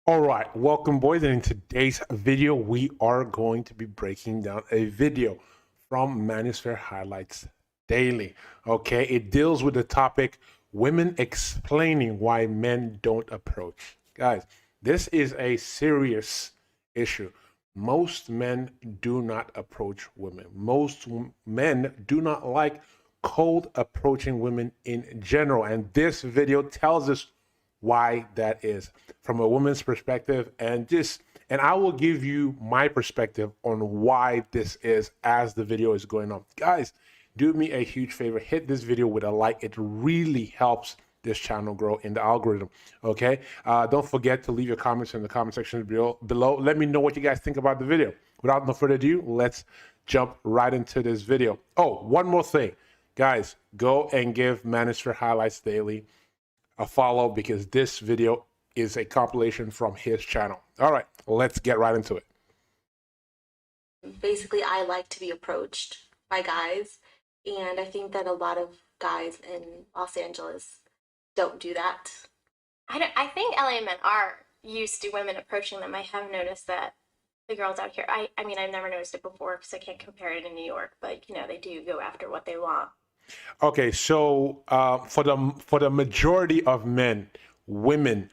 All right, welcome boys, and in today's video we are going to be breaking down a video from Manosphere Highlights Daily. Okay, it deals with the topic women explaining why men don't approach. Guys, this is a serious issue. Most men do not approach women. Most men do not like cold approaching women in general, and this video tells us why that is from a woman's perspective, and I will give you my perspective on why this is as the video is going on. Guys, do me a huge favor, hit this video with a like. It really helps this channel grow in the algorithm. Okay, don't forget to leave your comments in the comment section below. Let me know what you guys think about the video. Without no further ado, let's jump right into this video. Oh, one more thing, guys, go and give Manosphere Highlights Daily a follow, because this video is a compilation from his channel. All right, let's get right into it. Basically, I like to be approached by guys, and I think that a lot of guys in Los Angeles don't do that. I think LA men are used to women approaching them. I have noticed that the girls out here, I mean, I've never noticed it before because I can't compare it in New York, but they do go after what they want. Okay, so for the majority of men, women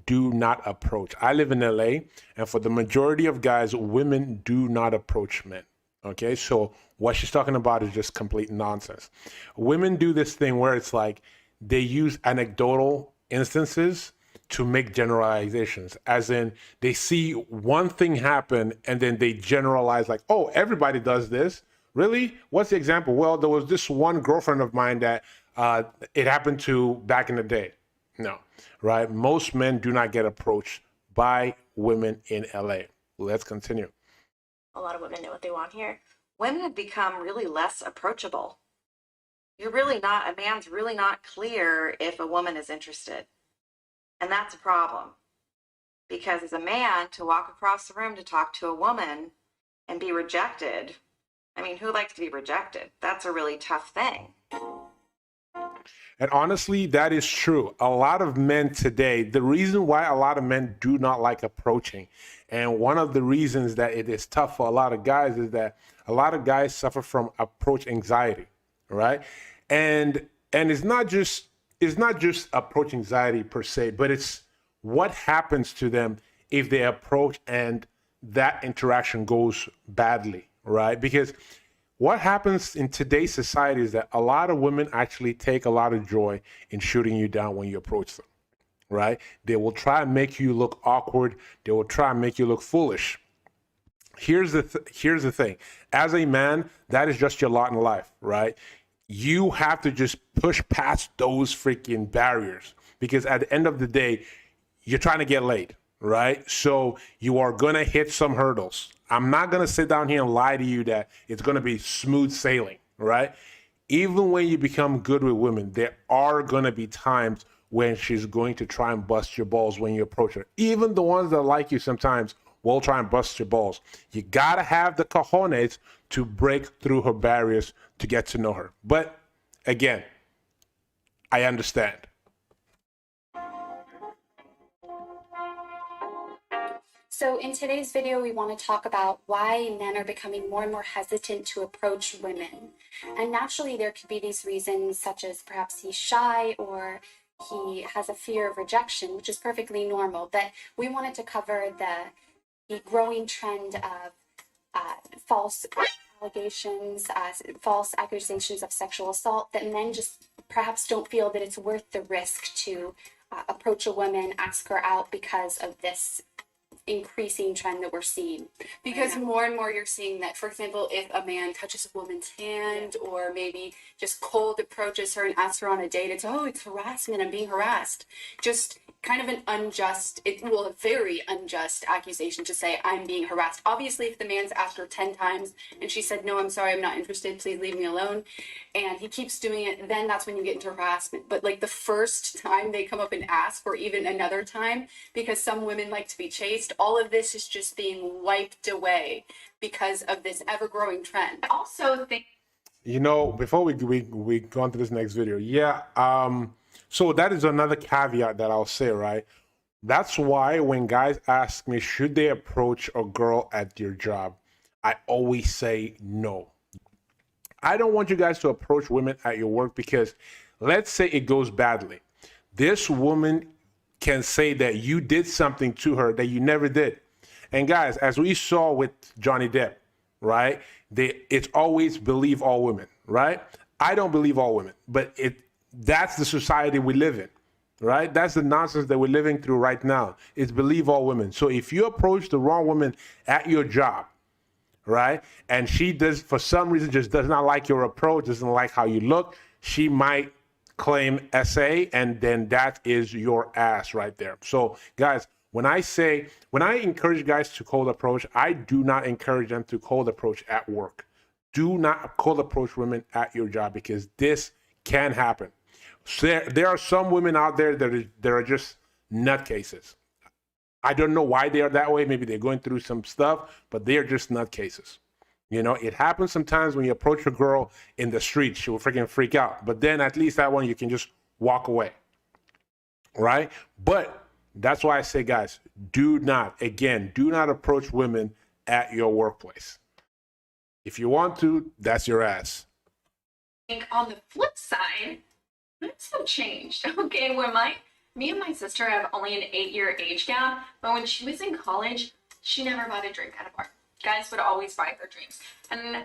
do not approach. I live in LA, and for the majority of guys, women do not approach men. Okay, so what she's talking about is just complete nonsense. Women do this thing where it's like they use anecdotal instances to make generalizations, as in they see one thing happen and then they generalize like, oh, everybody does this. Really? What's the example? Well, there was this one girlfriend of mine that it happened to back in the day. No, right? Most men do not get approached by women in LA. Let's continue. A lot of women know what they want here. Women have become really less approachable. A man's really not clear if a woman is interested. And that's a problem. Because as a man, to walk across the room to talk to a woman and be rejected, I mean, who likes to be rejected? That's a really tough thing. And honestly, that is true. A lot of men today, the reason why a lot of men do not like approaching, and one of the reasons that it is tough for a lot of guys, is that a lot of guys suffer from approach anxiety, right? And it's not just approach anxiety per se, but it's what happens to them if they approach and that interaction goes badly, right? Because what happens in today's society is that a lot of women actually take a lot of joy in shooting you down when you approach them, right? They will try and make you look awkward. They will try and make you look foolish. Here's the thing. As a man, that is just your lot in life, right? You have to just push past those freaking barriers, because at the end of the day, you're trying to get laid, right? So you are going to hit some hurdles. I'm not going to sit down here and lie to you that it's going to be smooth sailing, right? Even when you become good with women, there are going to be times when she's going to try and bust your balls when you approach her. Even the ones that like you sometimes will try and bust your balls. You got to have the cojones to break through her barriers to get to know her. But again, I understand. So in today's video, we want to talk about why men are becoming more and more hesitant to approach women. And naturally, there could be these reasons, such as perhaps he's shy or he has a fear of rejection, which is perfectly normal. But we wanted to cover the growing trend of false allegations, false accusations of sexual assault, that men just perhaps don't feel that it's worth the risk to approach a woman, ask her out because of this increasing trend that we're seeing. Because more and more you're seeing that, for example, if a man touches a woman's hand or maybe just cold approaches her and asks her on a date, it's harassment, I'm being harassed. Just kind of a very unjust accusation to say I'm being harassed. Obviously, if the man's asked her 10 times and she said, no, I'm sorry, I'm not interested, please leave me alone, and he keeps doing it, then that's when you get into harassment. But like the first time they come up and ask, or even another time, because some women like to be chased, all of this is just being wiped away because of this ever-growing trend. I also think, before we go on to this next video, so that is another caveat that I'll say, right? That's why when guys ask me, should they approach a girl at your job, I always say no. I don't want you guys to approach women at your work because let's say it goes badly. This woman can say that you did something to her that you never did. And guys, as we saw with Johnny Depp, right? It's always believe all women, right? I don't believe all women, but that's the society we live in, right? That's the nonsense that we're living through right now. It's believe all women. So if you approach the wrong woman at your job, right, and she does for some reason just does not like your approach, doesn't like how you look, she might claim SA, and then that is your ass right there. So guys, when I encourage guys to cold approach, I do not encourage them to cold approach at work. Do not cold approach women at your job because this can happen. So there are some women out there that are just nutcases. I don't know why they are that way. Maybe they're going through some stuff, but they're just nutcases. You know, it happens sometimes when you approach a girl in the street, she will freaking freak out. But then at least that one, you can just walk away, right? But that's why I say, guys, do not approach women at your workplace. If you want to, that's your ass. I think on the flip side, things have changed. Okay, where me and my sister have only an 8-year age gap, but when she was in college, she never bought a drink at a bar. Guys would always buy her drinks. And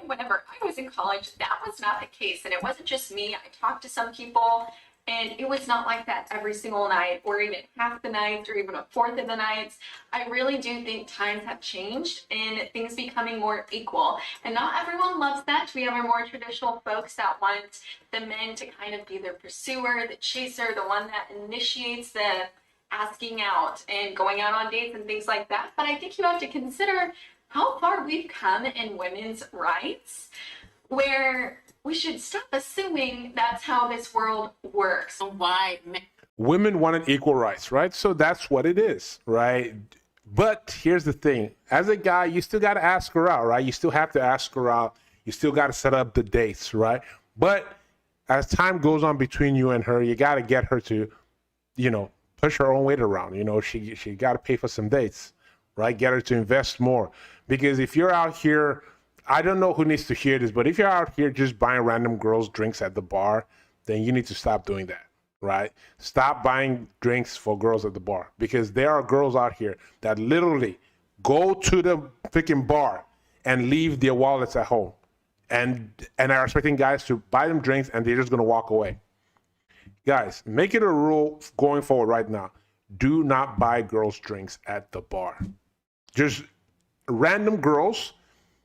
whenever I was in college, that was not the case. And it wasn't just me. I talked to some people, and it was not like that every single night, or even half the nights, or even a fourth of the nights. I really do think times have changed and things becoming more equal. And not everyone loves that. We have our more traditional folks that want the men to kind of be their pursuer, the chaser, the one that initiates the asking out and going out on dates and things like that. But I think you have to consider how far we've come in women's rights, where we should stop assuming that's how this world works. Why Women wanted equal rights, right? So that's what it is, right? But here's the thing. As a guy, you still got to ask her out, right? You still have to ask her out. You still got to set up the dates, right? But as time goes on between you and her, you got to get her to, push her own weight around. She got to pay for some dates, right? Get her to invest more. Because if you're out here, I don't know who needs to hear this, but if you're out here just buying random girls drinks at the bar, then you need to stop doing that, right? Stop buying drinks for girls at the bar, because there are girls out here that literally go to the freaking bar and leave their wallets at home and are expecting guys to buy them drinks, and they're just going to walk away. Guys, make it a rule going forward right now. Do not buy girls drinks at the bar. Just random girls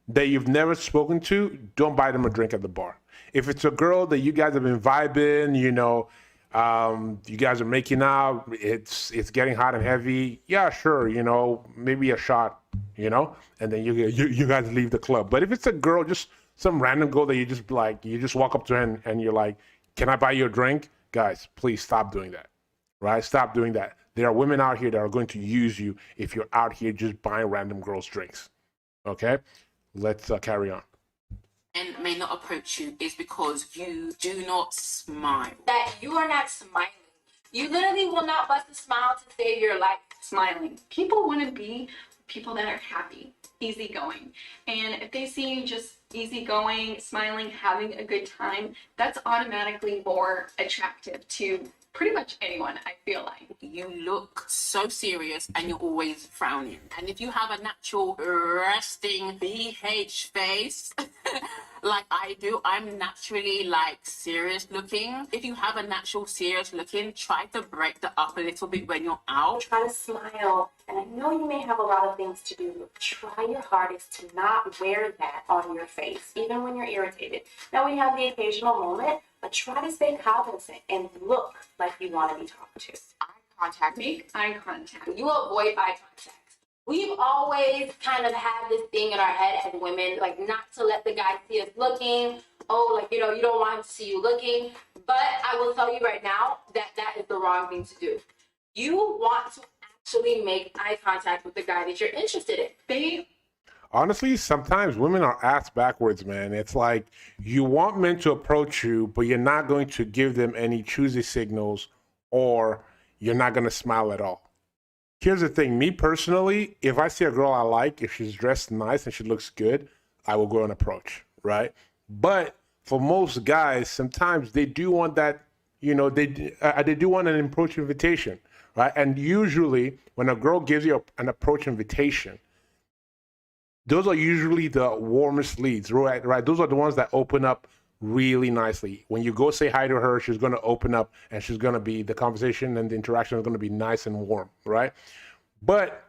that you've never spoken to, don't buy them a drink at the bar. If it's a girl that you guys have been vibing, you guys are making out, it's getting hot and heavy, yeah, sure, maybe a shot, and then you guys leave the club. But if it's a girl, just some random girl that you just walk up to her and you're like, can I buy you a drink? Guys, please stop doing that, right? Stop doing that. There are women out here that are going to use you if you're out here just buying random girls drinks, okay? Let's carry on. men may not approach you is because you do not smile. That you are not smiling. You literally will not bust a smile to save your life smiling. People want to be people that are happy, easygoing. And if they see you just easygoing, smiling, having a good time, that's automatically more attractive to pretty much anyone, I feel like. You look so serious and you're always frowning. And if you have a natural resting BH face, like I do, I'm naturally like serious looking. If you have a natural serious looking, try to break that up a little bit when you're out. Try to smile, and I know you may have a lot of things to do, but try your hardest to not wear that on your face, even when you're irritated. Now we have the occasional moment, but try to stay cognizant and look like you want to be talked to. Eye contact. Make eye contact. You avoid eye contact. We've always kind of had this thing in our head as women, like not to let the guy see us looking. Oh, like, you know, you don't want him to see you looking. But I will tell you right now that that is the wrong thing to do. You want to actually make eye contact with the guy that you're interested in. Honestly, sometimes women are ass backwards, man. It's like you want men to approach you, but you're not going to give them any choosy signals, or you're not going to smile at all. Here's the thing, me personally, if I see a girl I like, if she's dressed nice and she looks good, I will go and approach, right? But for most guys, sometimes they do want that, you know, they do want an approach invitation, right? And usually when a girl gives you an approach invitation, those are usually the warmest leads, right? Those are the ones that open up really nicely. When you go say hi to her, she's going to open up and she's going to be, the conversation and the interaction is going to be nice and warm, right? But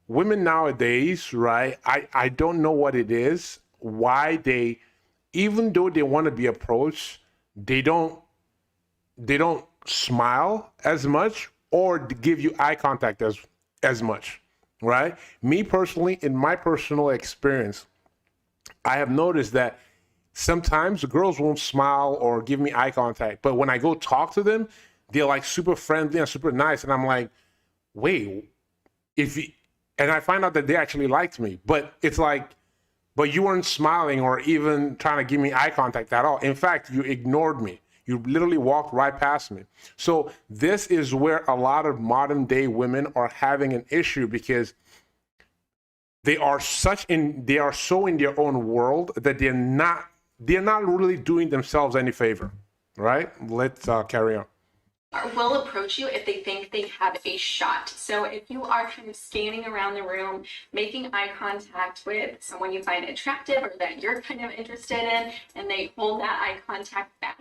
women nowadays, right, I don't know what it is, why they, even though they want to be approached, they don't smile as much or give you eye contact as much, right? Me personally, in my personal experience, I have noticed that sometimes the girls won't smile or give me eye contact, but when I go talk to them, they're like super friendly and super nice, and I'm like, wait, and I find out that they actually liked me, but it's like, but you weren't smiling or even trying to give me eye contact at all. In fact, you ignored me. You literally walked right past me. So this is where a lot of modern day women are having an issue, because they are so in their own world that they're not really doing themselves any favor, right? Let's carry on. Will approach you if they think they have a shot. So if you are kind of scanning around the room, making eye contact with someone you find attractive or that you're kind of interested in, and they hold that eye contact back,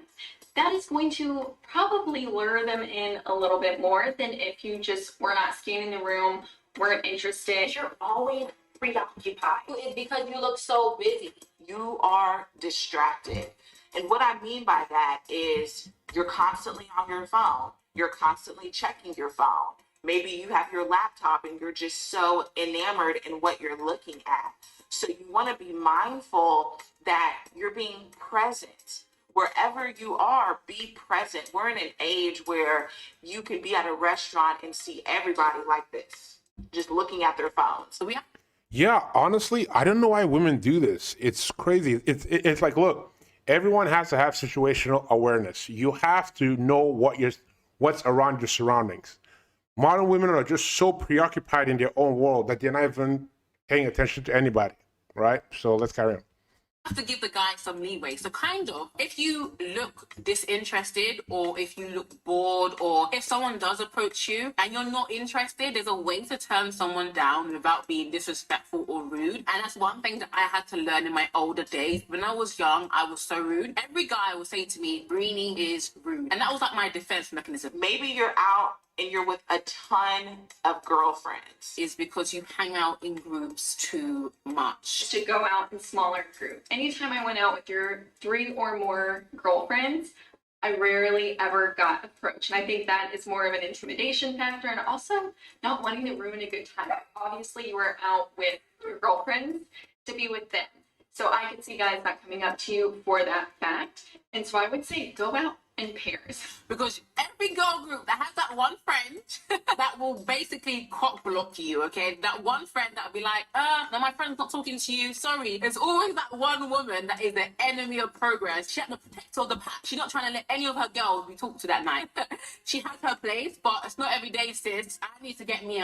that is going to probably lure them in a little bit more than if you just were not scanning the room, weren't interested. You're always preoccupied. It's because you look so busy. You are distracted. And what I mean by that is you're constantly on your phone. You're constantly checking your phone. Maybe you have your laptop and you're just so enamored in what you're looking at. So you want to be mindful that you're being present. Wherever you are, be present. We're in an age where you could be at a restaurant and see everybody like this, just looking at their phones. So Yeah, honestly, I don't know why women do this. It's crazy. It's like, look, everyone has to have situational awareness. You have to know what's around your surroundings. Modern women are just so preoccupied in their own world that they're not even paying attention to anybody, right? So let's carry on. Have to give the guy some leeway. So kind of, if you look disinterested, or if you look bored, or if someone does approach you and you're not interested, there's a way to turn someone down without being disrespectful or rude. And that's one thing that I had to learn in my older days. When I was young, I was so rude. Every guy would say to me, Breenie is rude. And that was like my defense mechanism. Maybe you're out and you're with a ton of girlfriends. Is because you hang out in groups too much. To go out in smaller groups. Anytime I went out with your 3 or more girlfriends, I rarely ever got approached. And I think that is more of an intimidation factor, and also not wanting to ruin a good time. Obviously, you were out with your girlfriends to be with them. So I could see guys not coming up to you for that fact. And so I would say go out in pairs. Because every girl group that has that one friend that will basically cock block you, okay? That one friend that will be like, no, my friend's not talking to you, sorry. There's always that one woman that is the enemy of progress. She had the protector of the pack. She's not trying to let any of her girls be talked to that night. She has her place, but it's not every day, sis. I need to get me